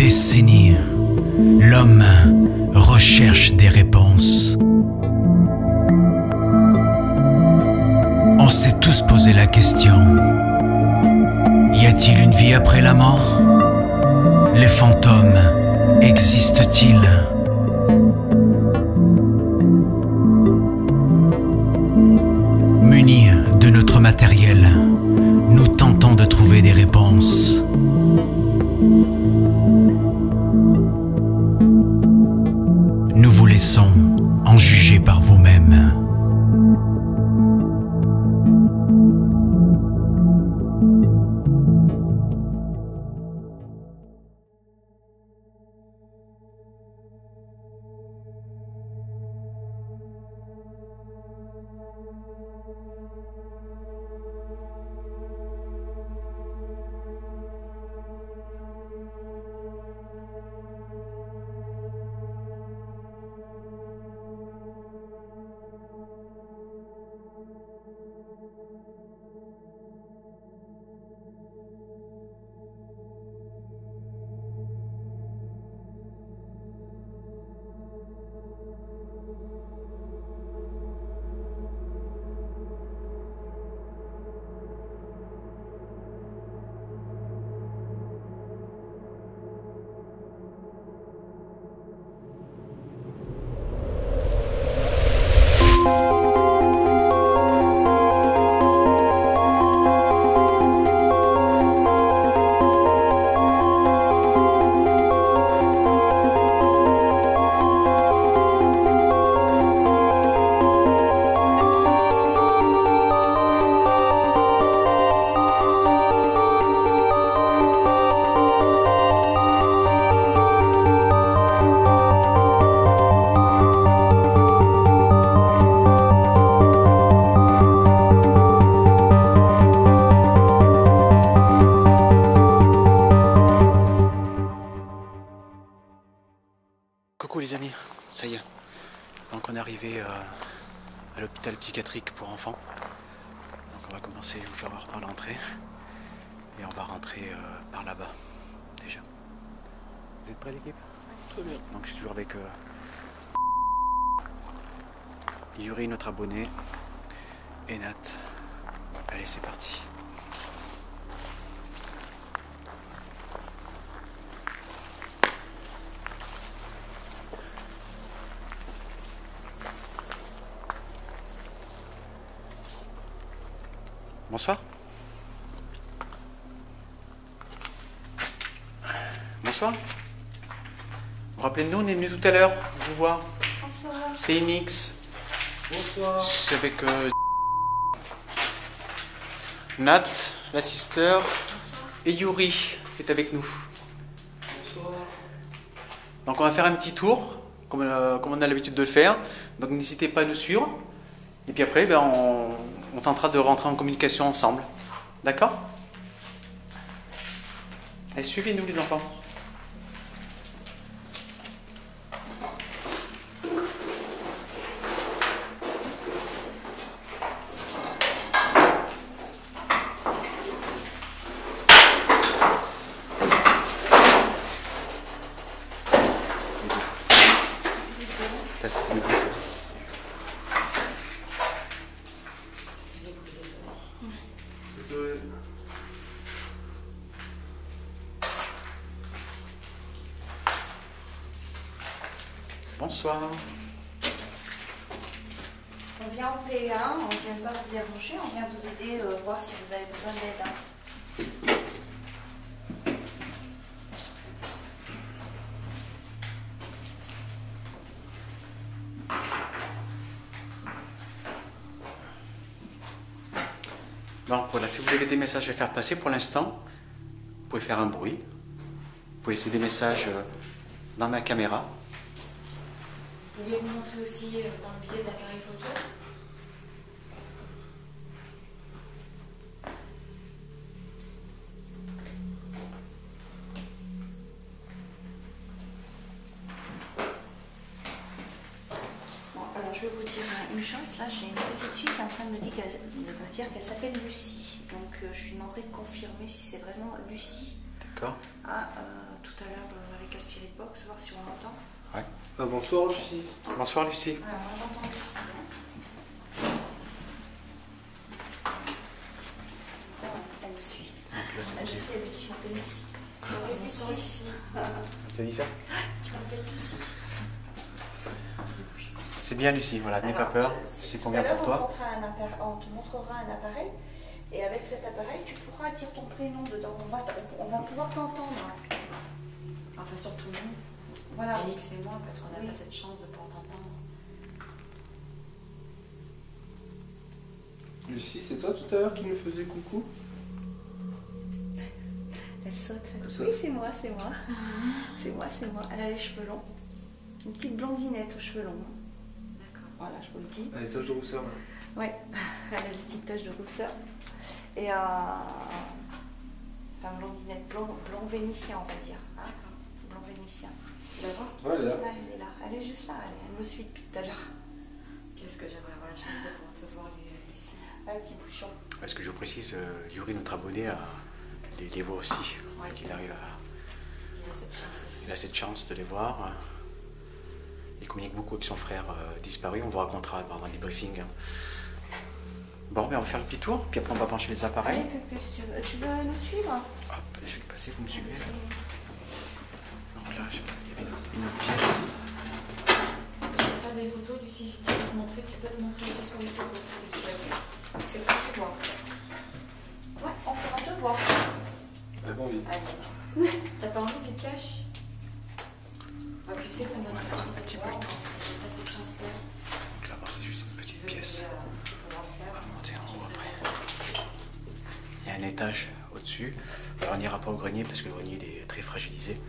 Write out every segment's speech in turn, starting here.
décennies, l'homme recherche des réponses. On s'est tous posé la question: y a-t-il une vie après la mort? Les fantômes existent-ils? Munis de notre matériel, nous tentons de trouver des réponses. Nous vous laissons en juger par vous-même. Coucou les amis, ça y est, donc on est arrivé à l'hôpital psychiatrique pour enfants. Donc on va commencer à vous faire voir par l'entrée et on va rentrer par là-bas déjà. Vous êtes prêts l'équipe? Très bien. Donc je suis toujours avec Yuri, notre abonné, et Nat. Allez, c'est parti. Bonsoir. Bonsoir. Vous vous rappelez de nous, on est venu tout à l'heure vous voir. Bonsoir. C'est Inix. Bonsoir. C'est avec Nat, l'assisteur, et Yuri qui est avec nous. Bonsoir. Donc on va faire un petit tour, comme on a l'habitude de le faire. Donc n'hésitez pas à nous suivre. Et puis après, on tentera de rentrer en communication ensemble. D'accord? Allez, suivez-nous les enfants. Ça fait du bruit, ça. Bonsoir. On vient au PA, on ne vient pas vous déranger, on vient vous aider, voir si vous avez besoin d'aide. Donc voilà, si vous avez des messages à faire passer pour l'instant, vous pouvez faire un bruit. Vous pouvez laisser des messages dans ma caméra. Vous pouvez vous montrer aussi dans le biais de l'appareil photo. Bon, alors je vais vous dire une chose, là j'ai une petite fille qui est en train de me dire qu'elle s'appelle Lucie. Donc je lui demanderai de confirmer si c'est vraiment Lucie. D'accord. Tout à l'heure avec les casse-filets de boxe, voir si on l'entend. Ouais. Ah, bonsoir Lucie. Bonsoir Lucie. Alors, moi j'entends Lucie. Ah, elle me suit. Donc là, c'est Elle me possible. suit, elle me dit je m'appelle Lucie. Bonsoir Lucie. Tu as dit ça? Je m'appelle Lucie. C'est bien Lucie, voilà, n'aie pas Alors, peur, c'est combien pour toi? On te montrera un appareil et avec cet appareil, tu pourras dire ton prénom dedans. On va pouvoir t'entendre. Enfin, surtout nous. Voilà. Alix et moi, parce qu'on n'a Oui. pas cette chance de pouvoir t'entendre. Lucie, c'est toi tout à l'heure qui me faisais coucou? Elle saute. Elle saute. Oui, c'est moi, c'est moi. C'est moi, c'est moi. Elle a les cheveux longs. Une petite blondinette aux cheveux longs. D'accord. Voilà, je vous le dis. Ah, les taches de rousseur là. Ouais, elle a des petites taches de rousseur. Et enfin, blondinette, blond vénitien, on va dire. Hein, blond vénitien. Tu la vois? Ouais, elle est là. Là, elle est là. Elle est juste là. Elle me suit depuis tout à l'heure. Qu'est-ce que j'aimerais avoir la chance de pouvoir te voir, Lucie. Un petit bouchon. Est-ce que je précise, Yuri, notre abonné, les voit aussi. Ouais. Il arrive à... Il a cette chance aussi. Il a cette chance de les voir. Il communique beaucoup avec son frère disparu. On vous racontera pendant un débriefing. Bon, ben on va faire le petit tour, puis après on va brancher les appareils. Allez, Pépé, si tu veux nous suivre? Hop, je vais te passer, vous me suivez. Là. Donc là, je sais pas, il y avait une pièce. Je vais faire des photos, Lucie, si tu veux te montrer, tu peux te montrer aussi sur les photos si tu le souhaites. C'est pour toi. Ouais, on pourra te voir. Elle a pas envie. Allez. T'as pas envie, tu te caches? Bah, tu sais, ça me donne la chance de te voir. On a cette chance-là. Donc là-bas, c'est juste une Si petite tu veux pièce. déjà pouvoir le On faire. va monter en haut après. Il y a un étage au-dessus. Alors, on n'ira pas au grenier parce que le grenier il est très fragilisé.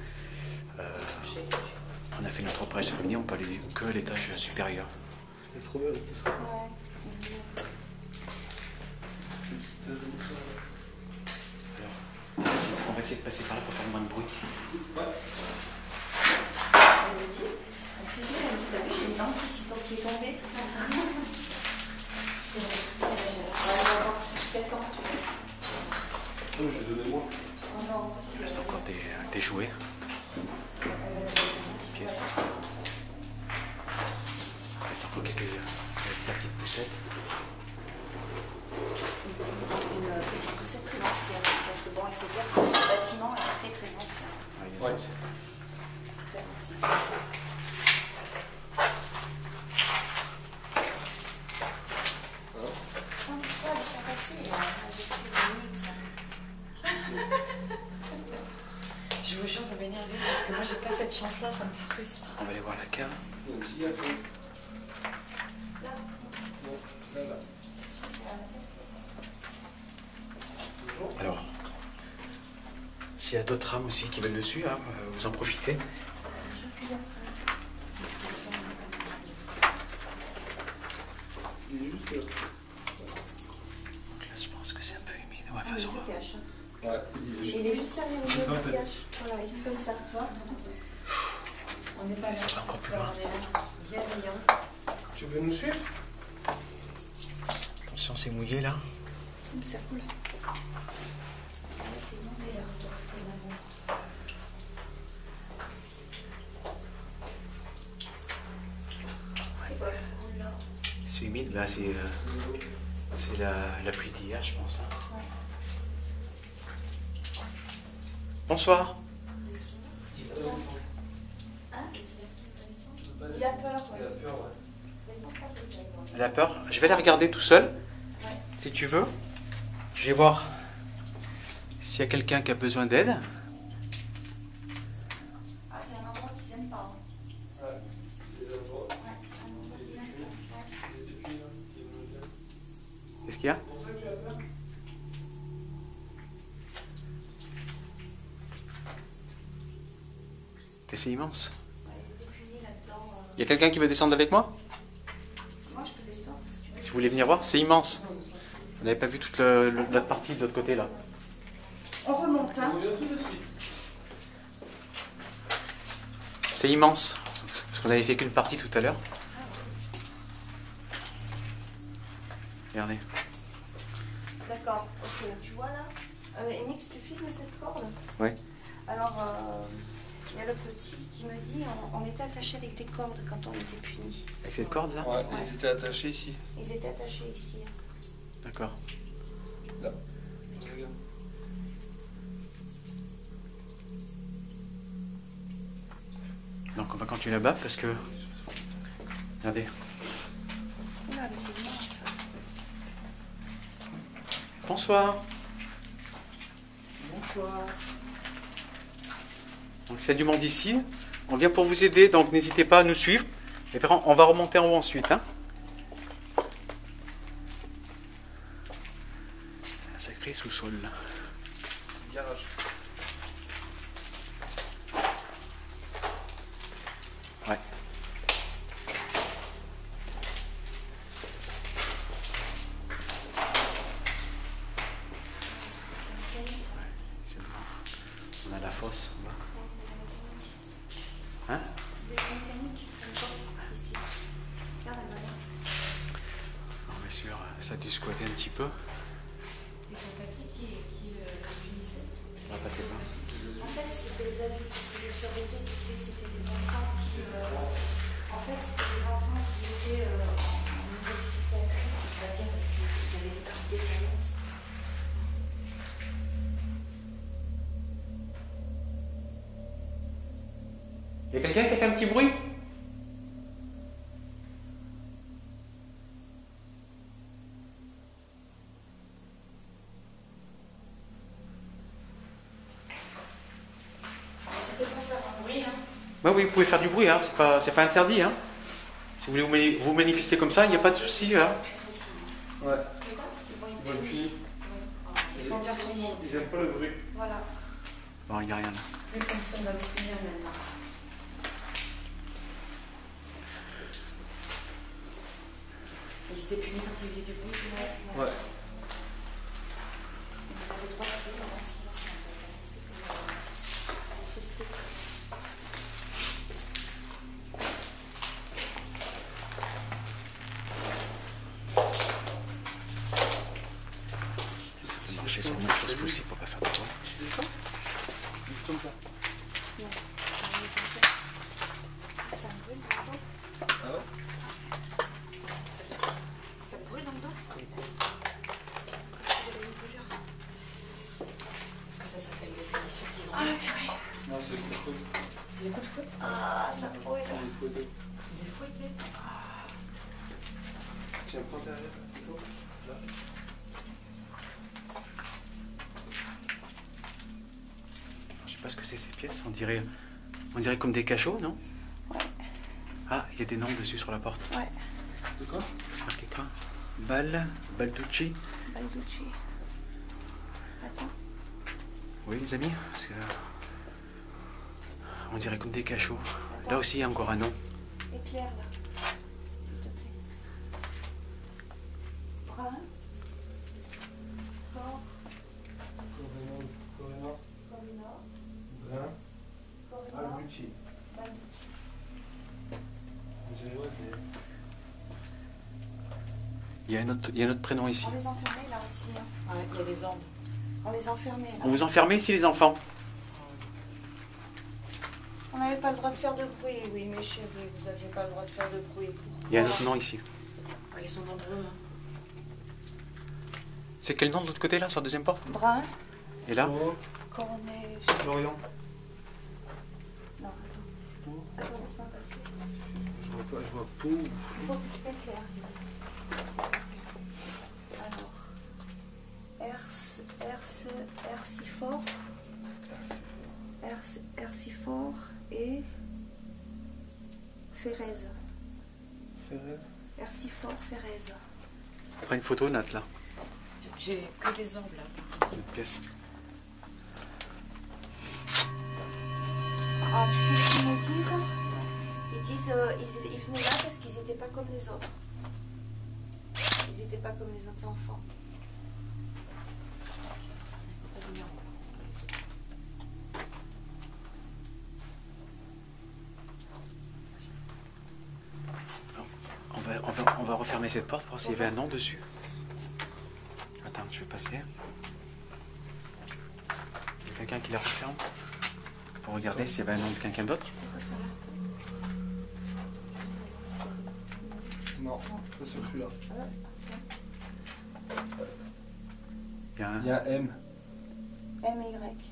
Je sais, si tu veux. On a fait notre opération de grenier, on peut aller que à l'étage supérieur. Elle est trop belle. Ouais. C'est une petite tache de rousseur là. Alors, on va essayer de passer par là pour faire moins de bruit. Ouais. Elle me dit, elle me dit, t'as vu, j'ai une dentiste qui est tombée. Elle va avoir 7 ans, tu vois. Oh, j'ai donné moi. Oh non, ça, Il reste encore des jouets. Pièces. Il reste encore quelques... la petite poussette. une petite poussette très ancienne. Parce que bon, il faut dire que ce bâtiment est très très ancien. Ouais, il est Ouais. censé. C'est très ancien. Non, mais toi, elles sont passées. Je suis une mix. Je vous jure, vous m'énervez parce que moi, j'ai pas cette chance-là, ça me frustre. On va aller voir la cave. Il y a un petit garçon. Là, Non, là, là. Bonjour. Alors, s'il y a d'autres rames aussi qui veulent dessus, hein, vous en profitez. je suis sortie. Il est juste là. Donc là, je pense que c'est un peu humide. Ouais, Ah, il façon. se cache. Ouais, il est juste. Il est juste derrière le Dans la mur, il se tête. cache. Voilà, il est comme ça, tu vois. On n'est pas là. Ça va encore plus loin. On est là, bienveillant. Tu veux nous suivre? Attention, c'est mouillé là. Ça coule. C'est bon, mais là, c'est quoi le coule là? C'est humide, bah c'est la pluie d'hier, je pense. Ouais. Bonsoir. Hein? Il a peur, ouais. Il a peur, ouais. Elle a peur. Je vais la regarder tout seul, Ouais. si tu veux. Je vais voir s'il y a quelqu'un qui a besoin d'aide. Ah, c'est un endroit qu'ils n'aiment pas. Hein. Ouais. C'est la voix. Ouais, un endroit qu'ils n'aiment pas. Ouais. C'est des filles, là, qui aiment le bien. Qu'est-ce qu'il y a? C'est pour ça que tu as peur? C'est immense. Ouais, j'ai des punais là-dedans. Il y a quelqu'un qui veut descendre avec moi? Moi, je peux descendre si tu veux. Si vous voulez venir voir, c'est immense. Vous n'avez pas vu toute l'autre partie de l'autre côté là. On remonte, On hein. revient tout de suite. C'est immense. Parce qu'on avait fait qu'une partie tout à l'heure. Regardez. D'accord, ok. Tu vois là Enix, tu filmes cette corde? Ouais. Alors, Il y a le petit qui me dit on était attachés avec des cordes quand on était punis. Avec cette corde là? Ouais, ils étaient attachés ici. Ils étaient attachés ici. D'accord. Là. Regarde. Donc on va continuer là-bas parce que... Regardez. Oula, mais c'est immense. Bonsoir. Bonsoir. Donc c'est du monde ici. On vient pour vous aider, donc n'hésitez pas à nous suivre. Et puis on va remonter en haut ensuite. Hein. Un sacré sous-sol là. Garage. Ouais. On a la fosse en bas. Hein? Vous avez une mécanique ici. Regarde, elle va là. On est sûr, ça a dû squatter un petit peu. Les sympathiques qui punissaient. On va passer par. En fait, c'était les adultes qui les surveiller, tu sais, c'était des enfants qui... en fait, c'était des enfants qui étaient en niveau psychiatrique, on va dire, parce qu'ils avaient des petites défaillances. Il y a quelqu'un qui a fait un petit bruit? C'était pour faire un bruit, hein. Bah oui, vous pouvez faire du bruit, hein. C'est pas interdit. Hein. Si vous voulez vous manifester comme ça, il n'y a pas de souci. Hein. Ouais. Ils vont Ils être vont être punis. punis. Ils font dire son nom. Ils aiment pas le bruit. Voilà. Bon, il n'y a rien là. Les sanctions va vous punir maintenant. Ils étaient punis quand ils faisaient du bruit, c'est ça? Ouais. Vous avez 3 kilos en silence, en fait. C'était très strict. Essayez de marcher sur le moins de choses possible pour pas faire de bruit. Tu descends? Comme ça. Non. Ça me brûle dans le dos. Ah ouais? Ça me brûle dans le dos. Comme quoi? Vous avez une brûlure. Parce que ça s'appelle des punitions qu'ils ont. Ah, purée. Non, c'est le coup de fouet. C'est les coups de fouet. Ah, ça brûle. Il faut aider. Des fouettés. Tiens, prends derrière. Là. Je sais pas ce que c'est ces pièces. On dirait comme des cachots, non? Ouais. Ah, il y a des noms dessus sur la porte. Ouais. De quoi? C'est marqué quoi? Balducci. Balducci. Attends. Oui, les amis, parce que on dirait comme des cachots. Là aussi, il y a encore un nom. Éclaire là. S'il te plaît. Brun. Cor. Corina. Corina. Brun. Corina. Albucci. Balducci. J'ai ouais, mais... Il y a un autre prénom ici. On les enfermait là aussi. Hein. Ouais, il y a des ordres. On les enfermait là. On vous enfermez ici, les enfants? On n'avait pas le droit de faire de bruit. Oui, mes chéris, vous n'aviez pas le droit de faire de bruit. Il y a un autre nom ici. Ils sont nombreux, hein. C'est quel nom de l'autre côté, là, sur la deuxième porte? Brun. Et là? Oh, Coronet. Florian. Non, attends. Attends, laisse-moi passer. Je vois pas, je vois Pou. Il faut que tu m'éclaires. Alors, Ercifort. Ercifort et Ferrez. Ferrez. Ercifort, Ferrez. Prends une photo, Nat, là. J'ai que des ordres, là. Une pièce. Ah, tu sais ce qu'ils nous disent? Ils disent ils venaient là parce qu'ils n'étaient pas comme les autres. Ils n'étaient pas comme les autres enfants. On va refermer cette porte pour voir s'il y avait un nom dessus. Attends, je vais passer. Il y a quelqu'un qui la referme. pour regarder s'il y avait un nom de quelqu'un d'autre. Non, pas sur celui-là. Il y a un... Il y a un M. M-Y.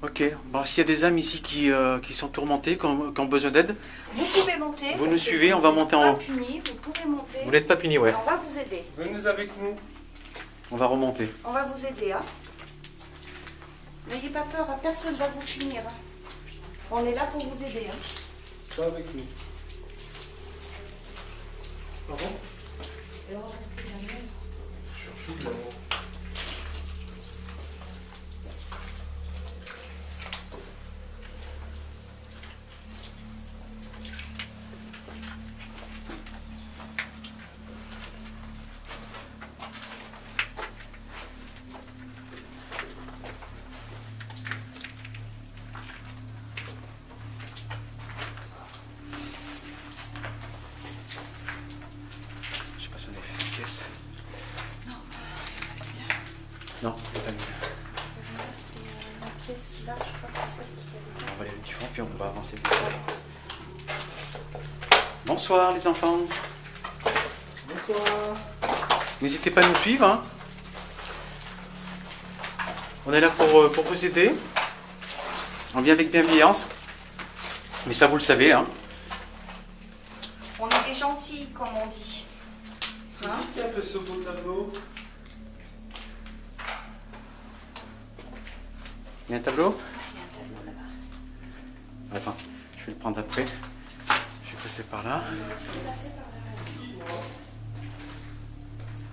Ok, bon, s'il y a des âmes ici qui sont tourmentées, qui ont besoin d'aide, Vous pouvez monter. vous nous suivez, on va monter en haut. Vous pouvez monter. Vous n'êtes pas punis, ouais. On va vous aider. Venez avec nous. On va remonter. On va vous aider. Hein. N'ayez pas peur, hein, personne ne va vous punir. Hein. On est là pour vous aider. Hein. Pas avec nous. Pardon? Surtout là. Je sais pas si on avait fait cette pièce. Non, il n'y a pas de lumière. C'est la pièce là, je crois que c'est celle qui On va aller du fond, puis on va avancer. Bonsoir les enfants. Bonsoir. N'hésitez pas à nous suivre. Hein. On est là pour vous aider. On vient avec bienveillance. Mais ça, vous le savez. Hein. On est des gentils, comme on dit. Hein? Qui a fait ce beau tableau? Il y a un tableau? Il y a un tableau là-bas. Attends, je vais le prendre après. Je vais passer par là. Je vais passer par là.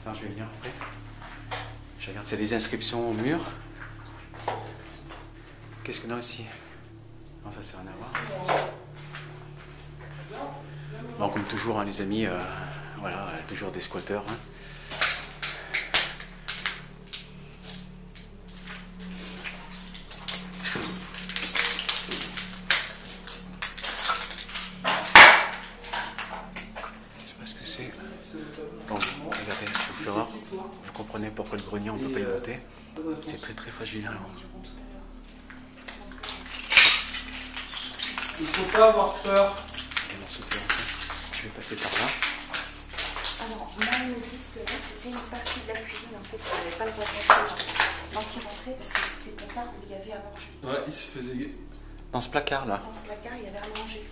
Enfin, je vais venir après. Je regarde, c'est des inscriptions au mur. Qu'est-ce qu'on a ici? Non, ça, c'est rien à voir. Bon, comme toujours, hein, les amis, voilà, toujours des squatteurs. Hein. Je sais pas ce que c'est. Bon, regardez, je vais vous faire voir. Vous comprenez pourquoi le grenier, on ne peut pas y monter. C'est très très fragile. Hein. Il faut pas avoir peur. Et on se fait entrer. Je vais passer par là. Alors, moi, ils me disent que là, c'était une partie de la cuisine, en fait, on n'avait pas le droit de rentrer, d'y-rentrer, parce que c'était le placard où il y avait à manger. Ouais, il se faisait. Dans ce placard là. Dans ce placard, il y avait à manger.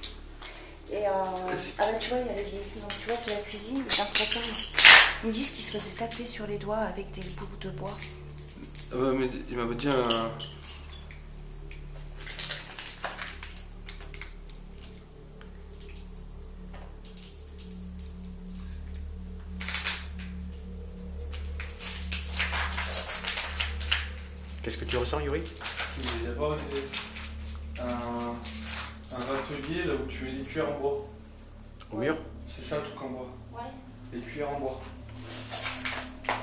Et ah là, tu vois, il y a la vieille. Donc, tu vois, c'est la cuisine, et dans ce placard, ils me disent qu'ils se faisaient taper sur les doigts avec des bouts de bois. Ouais, mais il m'avait dit un. Qu'est-ce que tu ressens, Yuri? Il y a d'abord un râtelier là où tu mets des cuillères en bois. Au mur? C'est ça, tout en bois. Ouais. Les cuillères en bois.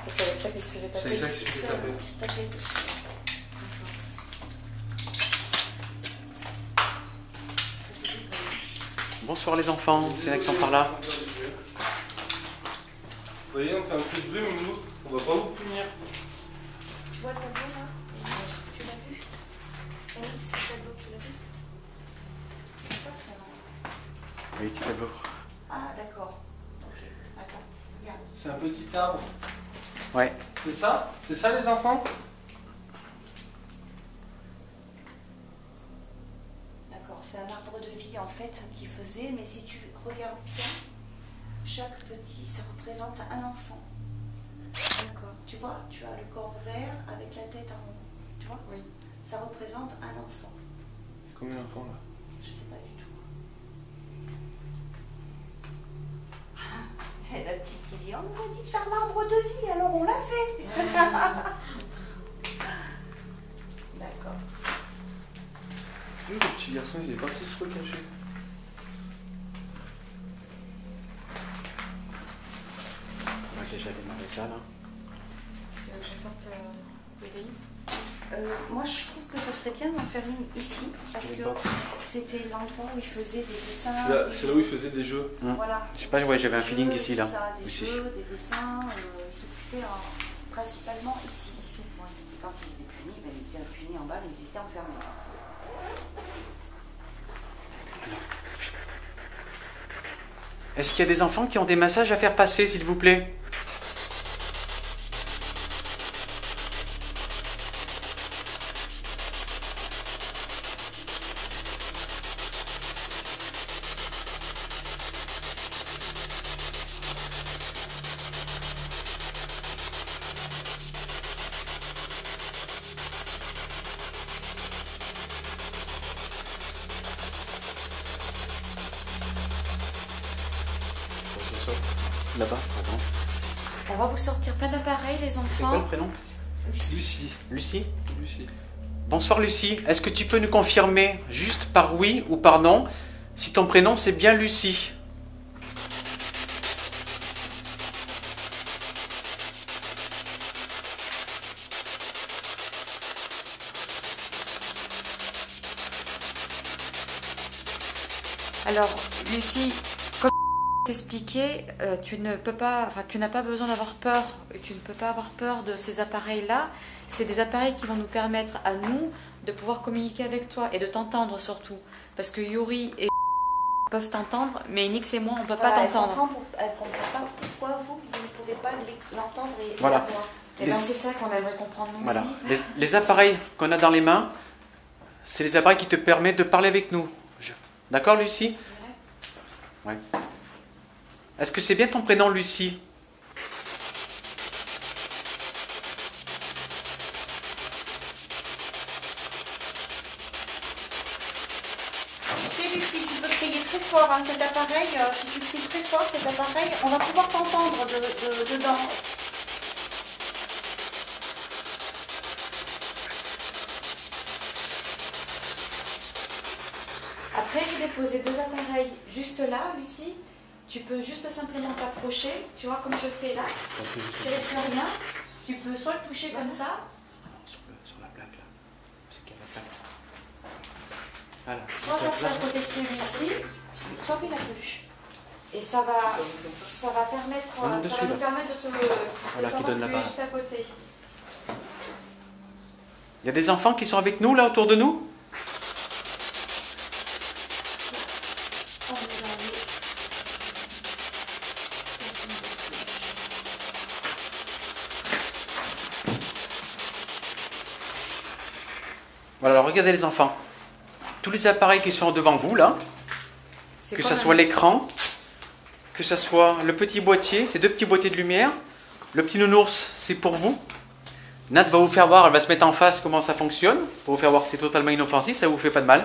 C'est avec ça qu'ils se faisaient taper. C'est avec ça qu'ils se faisaient taper. Se taper. Bonsoir les enfants, c'est une action par là. Vous voyez, on fait un peu de bruit, mais nous, on va pas vous punir. Tu vois le tableau là? Tu l'as vu? Oui, c'est le tableau, tu l'as vu? C'est quoi ça? Oui, petit tableau. Ah, d'accord. Ok, attends, regarde. C'est un petit arbre. Ouais. C'est ça? C'est ça les enfants? D'accord, c'est un arbre de vie en fait qui faisait, mais si tu regardes bien, chaque petit, ça représente un enfant. D'accord. Tu vois, tu as le corps vert avec la tête en haut. Tu vois? Oui. Ça représente un enfant. Combien d'enfants là? Je sais pas du tout. C'est la petite qui dit, on nous a dit de faire l'arbre de vie, alors on l'a fait. D'accord. Le petit garçon, il est parti se recacher. On va déjà démarrer ça là. Tu veux que je sorte les grilles? Moi, je trouve que ça serait bien d'en faire une ici, parce que c'était l'endroit où ils faisaient des dessins. C'est là où il faisait des jeux. Voilà. Je sais pas, ouais, j'avais un feeling ici là. Des Aussi. jeux, des dessins, ils s'occupaient principalement ici. quand ils étaient punis, ben, ils étaient punis en bas, mais ils étaient enfermés. Est-ce qu'il y a des enfants qui ont des messages à faire passer, s'il vous plaît? Là-bas, par exemple. On va vous sortir plein d'appareils, les C'est quoi le enfants. prénom? Lucie. Lucie? Lucie. Bonsoir Lucie, est-ce que tu peux nous confirmer, juste par oui ou par non, si ton prénom c'est bien Lucie? Alors, Lucie, comme t'expliquais, tu ne peux pas, enfin, tu n'as pas besoin d'avoir peur. Tu ne peux pas avoir peur de ces appareils-là. C'est des appareils qui vont nous permettre à nous de pouvoir communiquer avec toi et de t'entendre surtout. Parce que Yuri et peuvent t'entendre, mais Nix et moi, on ne peut pas t'entendre. Elle ne comprend pas pourquoi vous ne pouvez pas l'entendre et Voilà. la voir. Et bien, c'est ça qu'on aimerait comprendre nous Voilà. aussi. Les appareils qu'on a dans les mains, c'est les appareils qui te permettent de parler avec nous. D'accord Lucie? Ouais. Est-ce que c'est bien ton prénom Lucie? Tu sais, Lucie, tu peux crier très fort, hein, cet appareil, si tu cries très fort, cet appareil, on va pouvoir t'entendre dedans. Après, j'ai déposé deux appareils juste là, Lucie. Tu peux juste simplement t'approcher, tu vois, comme je fais là. Tu risques rien. Tu peux soit le toucher comme ça, Sur la plaque là. C'est qu'il y a la plaque. Voilà. soit passer à côté de celui-ci, soit puis la peluche. Et ça va permettre, Non, ça dessus, va nous là. permettre de Voilà, qui savoir donne la plus barre. juste à côté. Il y a des enfants qui sont avec nous là autour de nous? On vous a mis ici. Voilà, alors regardez les enfants. Tous les appareils qui sont devant vous là, C'est que comme ce soit un- l'écran, que ce soit le petit boîtier, ces deux petits boîtiers de lumière, le petit nounours, c'est pour vous. Nat va vous faire voir, elle va se mettre en face comment ça fonctionne, pour vous faire voir que c'est totalement inoffensif, ça ne vous fait pas de mal.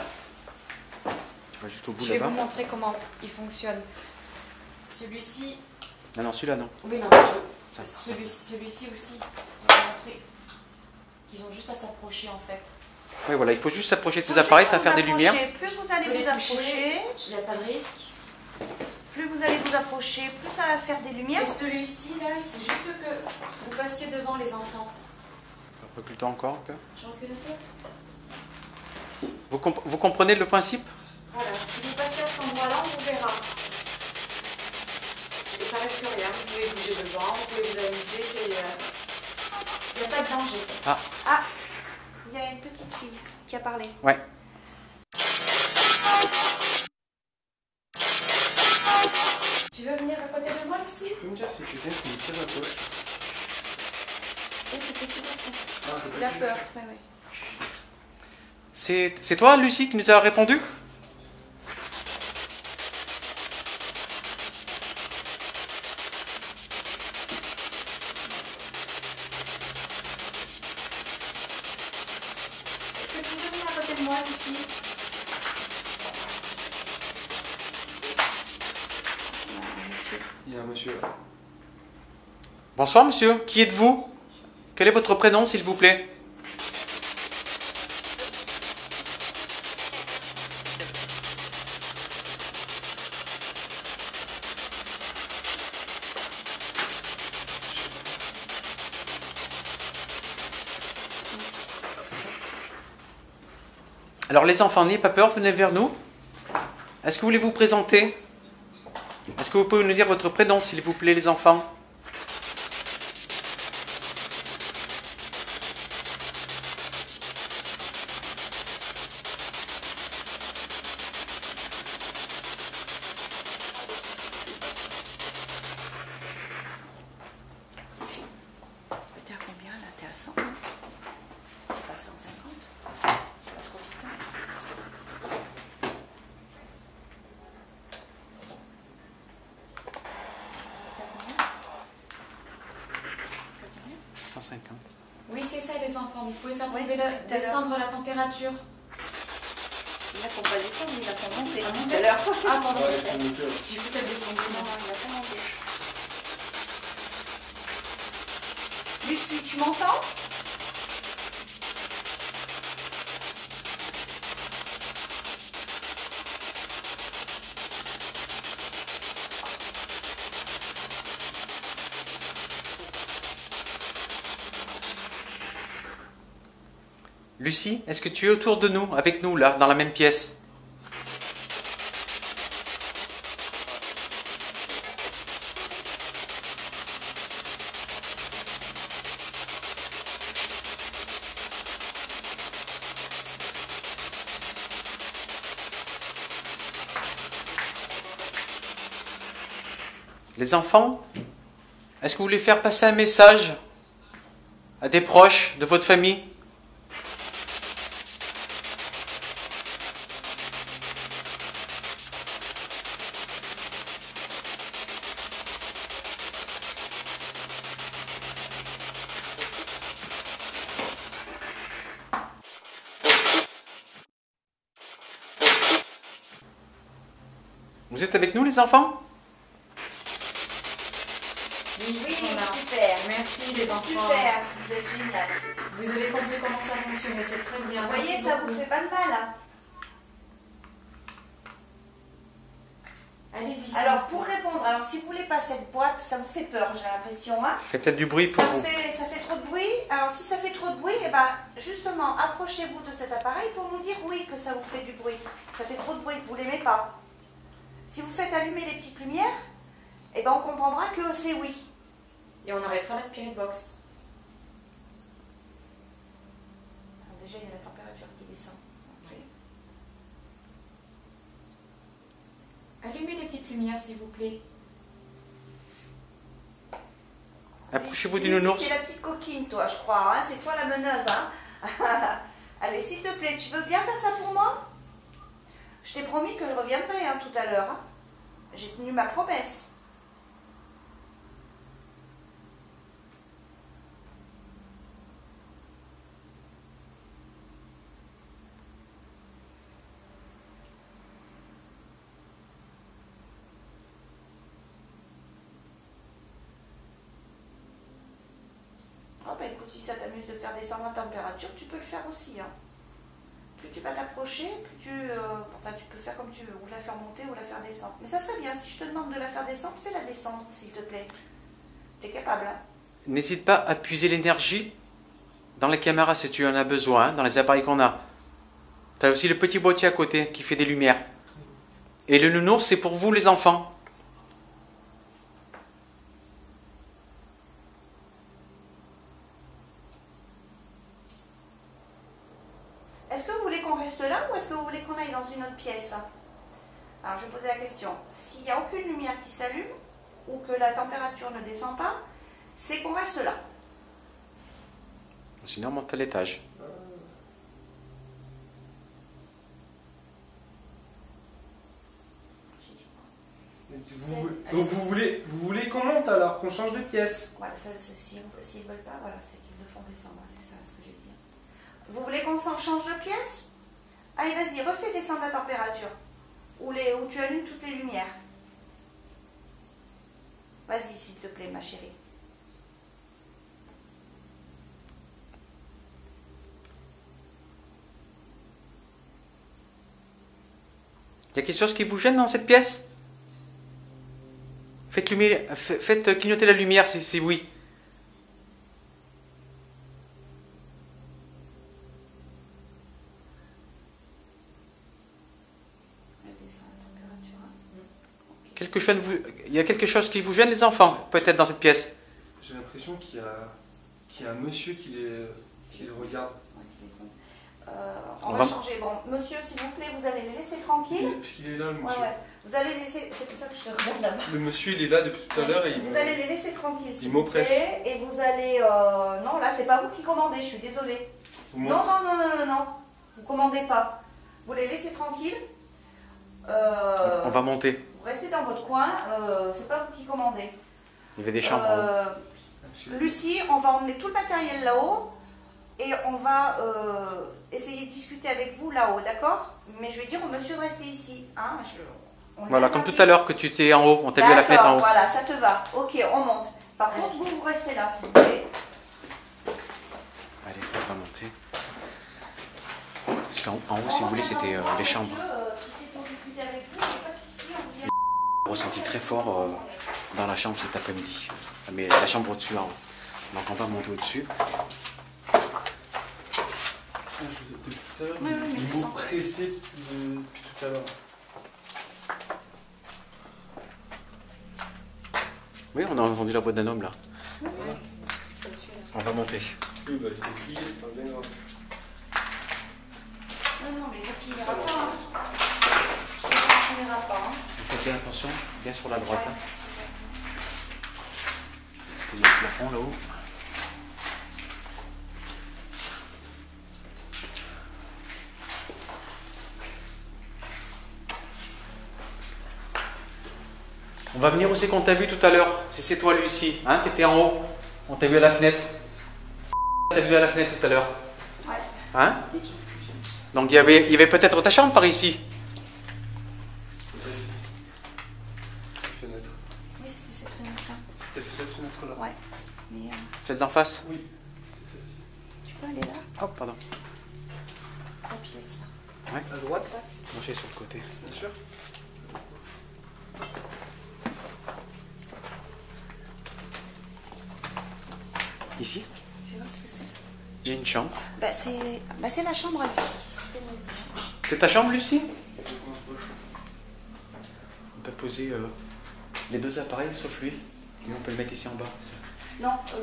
Tu vas jusqu'au bout Je vais là-bas. vous montrer comment il fonctionne. Celui-ci, Non, non, celui-là non. oui, non, Ça. celui-ci aussi, je vais vous montrer qu'ils ont juste à s'approcher en fait. Oui, voilà, il faut juste s'approcher de ces appareils, ça va faire des lumières. Plus vous allez Vous vous les touchez. approcher, Il n'y a pas de risque. plus vous allez vous approcher, plus ça va faire des lumières. Et celui-ci, là, il faut juste que vous passiez devant les enfants. Recule toi encore un peu. Je recule un peu. Vous comprenez le principe? Voilà, si vous passez à cet endroit-là, on vous verra. Et ça risque rien, vous pouvez bouger devant, vous pouvez vous amuser, il n'y a pas de danger. Ah, il y a une petite fille qui a parlé. Ouais. Tu veux venir à côté de moi aussi? Tu peux me dire si quelqu'un qui me tire la poche? Oui, c'est petit garçon. Ah, c'est Il a petit. peur, ouais, ouais. C'est toi, Lucie, qui nous a répondu? Est-ce que tu veux venir à côté de moi ici? Il y a un monsieur là. Bonsoir, monsieur. Qui êtes-vous? Quel est votre prénom, s'il vous plaît? Alors, les enfants, n'ayez pas peur, venez vers nous. Est-ce que vous voulez vous présenter? Est-ce que vous pouvez nous dire votre prénom, s'il vous plaît, les enfants? 150. Oui, c'est ça les enfants. Vous pouvez faire Oui, tomber descendre la température. Il ne faut pas descendre, il a fait monter. Ah, Tout à l'heure. Ah, pardon. Ouais, il faut monter, ouais. J'ai vu qu'elle descendait. Non, il a fait monter. Lucie, tu m'entends? Lucie, est-ce que tu es autour de nous, avec nous, là, dans la même pièce? Les enfants, est-ce que vous voulez faire passer un message à des proches de votre famille? Vous êtes avec nous, les enfants? Oui, Oui, ils sont là. super. Merci les enfants. Super, vous êtes génial. Vous avez compris comment ça fonctionne, mais c'est très bien. Vous voyez, Merci ça beaucoup. vous fait pas de mal. Hein. Allez-y. Alors, pour répondre, alors si vous voulez pas cette boîte, ça vous fait peur, j'ai l'impression. Hein. Ça fait peut-être du bruit pour vous. Ça fait trop de bruit. Alors, si ça fait trop de bruit, eh ben, justement, approchez-vous de cet appareil pour nous dire oui que ça vous fait du bruit. Ça fait trop de bruit, que vous l'aimez pas. Si vous faites allumer les petites lumières, eh ben, on comprendra que c'est oui. Et on arrêtera la spirit box. Alors, déjà, il y a la température qui descend. Ok. Allumez les petites lumières, s'il vous plaît. Approchez-vous du Lucie, nounours. t'es la petite coquine, toi, je crois. Hein. C'est toi la meneuse. Hein. Allez, s'il te plaît, tu veux bien faire ça pour moi? Je t'ai promis que je reviendrai hein, tout à l'heure. Hein. J'ai tenu ma promesse. Oh bah écoute, si ça t'amuse de faire descendre la température, tu peux le faire aussi. Hein. Plus tu vas t'approcher, plus tu... enfin, tu peux faire comme tu veux, ou la faire monter ou la faire descendre. Mais ça serait bien, si je te demande de la faire descendre, fais-la descendre, s'il te plaît. T'es capable, hein. N'hésite pas à puiser l'énergie dans les caméras si tu en as besoin, dans les appareils qu'on a. Tu as aussi le petit boîtier à côté qui fait des lumières. Et le nounours, c'est pour vous les enfants. Est-ce que vous voulez qu'on reste là ou est-ce que vous voulez qu'on aille dans une autre pièce? Alors je vais poser la question. S'il n'y a aucune lumière qui s'allume ou que la température ne descend pas, c'est qu'on reste là. Sinon, on monte à l'étage. Donc vous voulez qu'on monte alors, qu'on change de pièce? Voilà, s'ils ne veulent pas, voilà, c'est qu'ils le font descendre. C'est ça ce que j'ai dit. Vous voulez qu'on change de pièce? Allez, vas-y, refais descendre la température. Où tu allumes toutes les lumières. Vas-y, s'il te plaît, ma chérie. Il y a quelque chose qui vous gêne dans cette pièce? Faites clignoter la lumière si oui. Il y a quelque chose qui vous gêne les enfants, peut-être dans cette pièce? J'ai l'impression qu'il y a un monsieur qui les regarde. On va changer. Bon, monsieur, s'il vous plaît, vous allez les laisser tranquilles. Puisqu'il est là, le monsieur. Ouais. Vous allez laisser. C'est pour ça que je te regarde là-bas. Le monsieur, il est là depuis tout à l'heure et vous allez les laisser tranquilles. Il m'oppresse. Et vous allez. Non, là, c'est pas vous qui commandez, je suis désolée. Non. Vous commandez pas. Vous les laissez tranquilles. On va monter. Vous restez dans votre coin. C'est pas vous qui commandez. Il y avait des chambres. Lucie, on va emmener tout le matériel là-haut et on va essayer de discuter avec vous là-haut, d'accord? Mais je vais dire au monsieur de rester ici. Hein, voilà, comme tout à l'heure que tu étais en haut, on t'a vu à la fenêtre en haut. Voilà, ça te va. Ok, on monte. Par contre, vous restez là, s'il vous plaît. Allez, on va monter. Parce qu'en haut, si vous voulez, c'était les chambres. Si c'est pour discuter avec vous, il n'y a pas de souci, on vient. J'ai ressenti très fort dans la chambre cet après-midi. Mais la chambre au-dessus, en haut. Donc on va monter au-dessus. Depuis tout à l'heure, Oui, mais vous descends. pressez depuis tout à l'heure. Oui, on a entendu la voix d'un homme là. Oui, On va monter. Oui, bah, il faut plier, c'est pas bien grave. non, mais il n'ira pas. Hein. Il n'ira pas. Hein. Faites bien attention, bien sur la droite. Hein. Parce qu'il y a le plafond là-haut. On va venir aussi qu'on t'a vu tout à l'heure. Si c'est toi, Lucie, hein, t'étais en haut. On t'a vu à la fenêtre. T'as vu à la fenêtre tout à l'heure. Ouais. Hein? Donc il y avait peut-être ta chambre par ici. Fenêtre. Oui, c'était cette fenêtre-là. C'était cette fenêtre-là. Ouais. Mais Celle d'en face? Oui. tu peux aller là? Oh, pardon. La pièce là. Ouais. À droite, Manger sur le côté. bien sûr. Ici, Je vais voir ce que c'est. il y a une chambre. C'est la chambre à Lucie. C'est mon lit. C'est ta chambre, Lucie? On peut poser les deux appareils sauf lui. Lui, on peut le mettre ici en bas. Ça. Non, tu me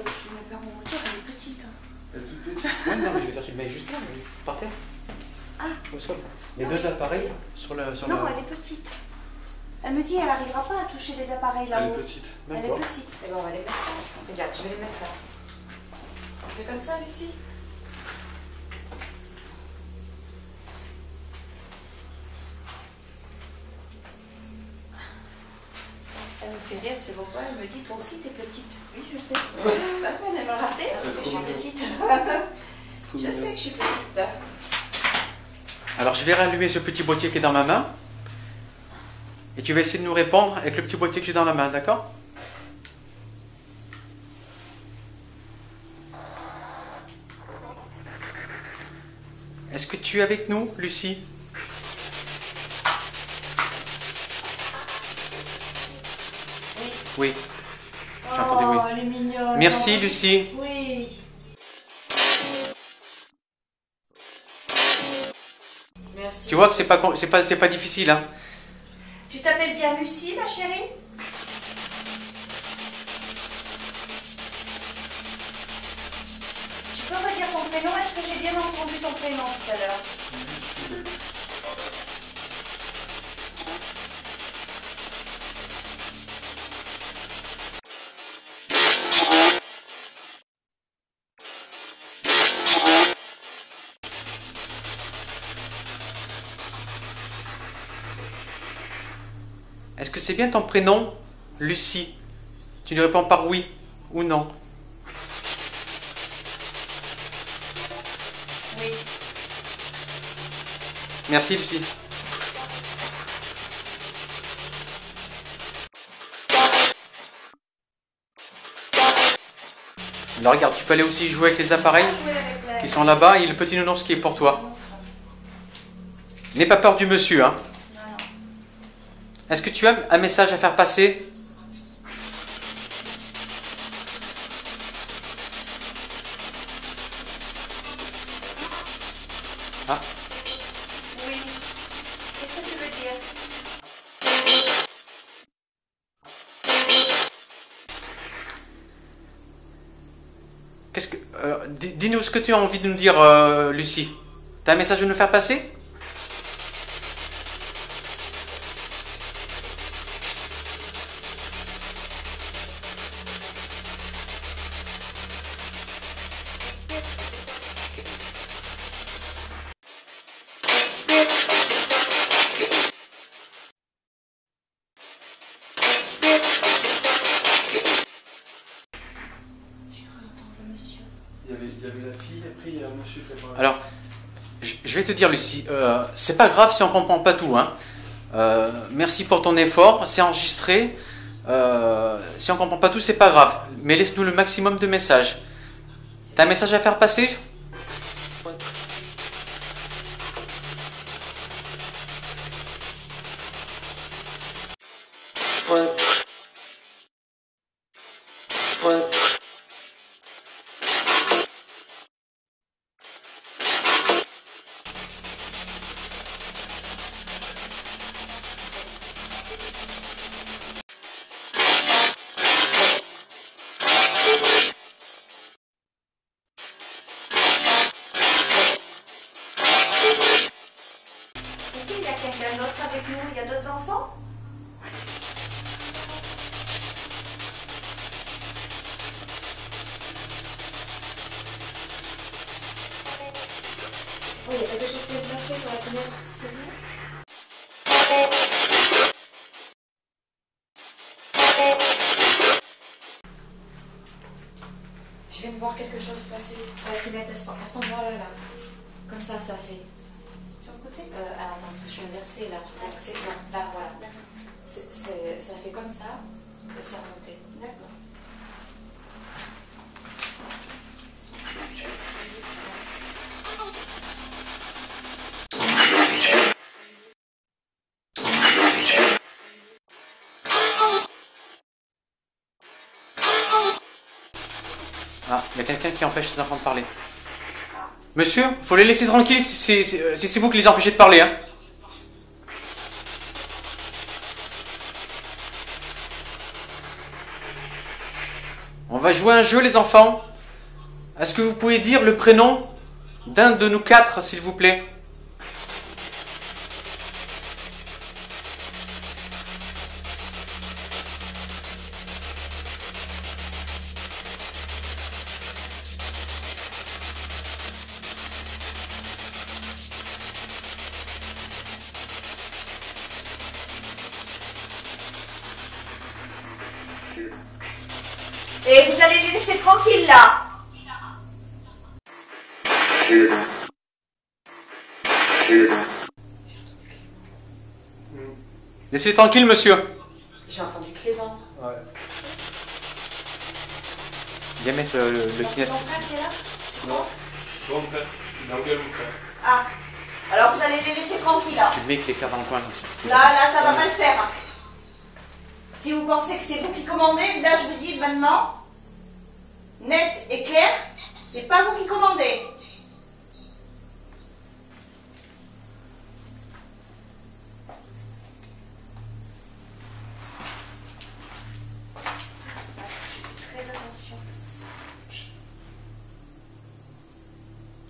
perds mon moteur, elle est petite. Hein. Elle est toute petite. Ouais, non, mais je veux dire, tu le mets juste là, mais par terre. Ah. Au sol. Les deux appareils sur la. Non, elle est petite. Elle me dit elle n'arrivera pas à toucher les appareils Elle là-haut. est petite. Elle est D'accord. petite. Et bon, on va les mettre là. Regarde, je vais les mettre là. On fait comme ça, Lucie? Elle me fait rire, c'est pourquoi elle me dit toi aussi t'es petite. Oui, je sais. Elle aime le rater, je suis petite. Je sais que je suis petite. Alors, je vais rallumer ce petit boîtier qui est dans ma main. Et tu vas essayer de nous répondre avec le petit boîtier que j'ai dans la main, d'accord? Est-ce que tu es avec nous, Lucie? Oui. J'ai entendu oui. Oh, elle est mignonne. Merci, Lucie. Oui. Merci. Tu vois que c'est pas difficile, hein? Tu t'appelles bien Lucie, ma chérie? Tu peux me dire ton prénom? Est-ce que j'ai bien entendu ton prénom tout à l'heure? Est-ce que c'est bien ton prénom, Lucie? Tu lui réponds par oui ou non? Oui. Merci, Lucie. Alors regarde, tu peux aller aussi jouer avec les appareils Jouer avec la- qui sont là-bas et le petit nounours qui est pour toi. N'aie pas peur du monsieur, hein. Non, non. Est-ce que tu as un message à faire passer? Ah, Oui. Qu'est-ce que tu veux dire? qu'est-ce que, dis-nous ce que tu as envie de nous dire, Lucie. T'as un message à nous faire passer? Après, il y a un monsieur qui a parlé. Alors, je vais te dire, Lucie, c'est pas grave si on comprend pas tout, hein. Merci pour ton effort, c'est enregistré. Si on comprend pas tout, c'est pas grave. Mais laisse-nous le maximum de messages. T'as un message à faire passer? Est-ce qu'il y a quelqu'un d'autre avec nous? Il y a d'autres enfants? Oh, il y a quelque chose qui est passé sur la fenêtre, c'est vrai? Je viens de voir quelque chose passer sur la fenêtre à cet endroit-là. Là. Comme ça fait. Sur le côté? Alors non, parce que je suis inversée là. Donc c'est là, voilà. Ça fait comme ça, et c'est remonté. D'accord. Ah, il y a quelqu'un qui empêche les enfants de parler. Monsieur, faut les laisser tranquilles si c'est vous qui les empêchez de parler, hein. On va jouer un jeu, les enfants. Est-ce que vous pouvez dire le prénom d'un de nous quatre, s'il vous plaît? Et vous allez les laisser tranquilles là. Laissez tranquille, monsieur. J'ai entendu Clément. Ouais. Viens mettre le C'est kinet. ton frère qui est là? Non, c'est pas mon frère. Il a engueulé mon frère. Ah. Alors vous allez les laisser tranquilles là. Tu le mets avec l'éclair dans le coin, comme ça. Là, ça va mal faire. Si vous pensez que c'est vous qui commandez, là je vous dis maintenant, net et clair, c'est pas vous qui commandez. Très attention parce que ça.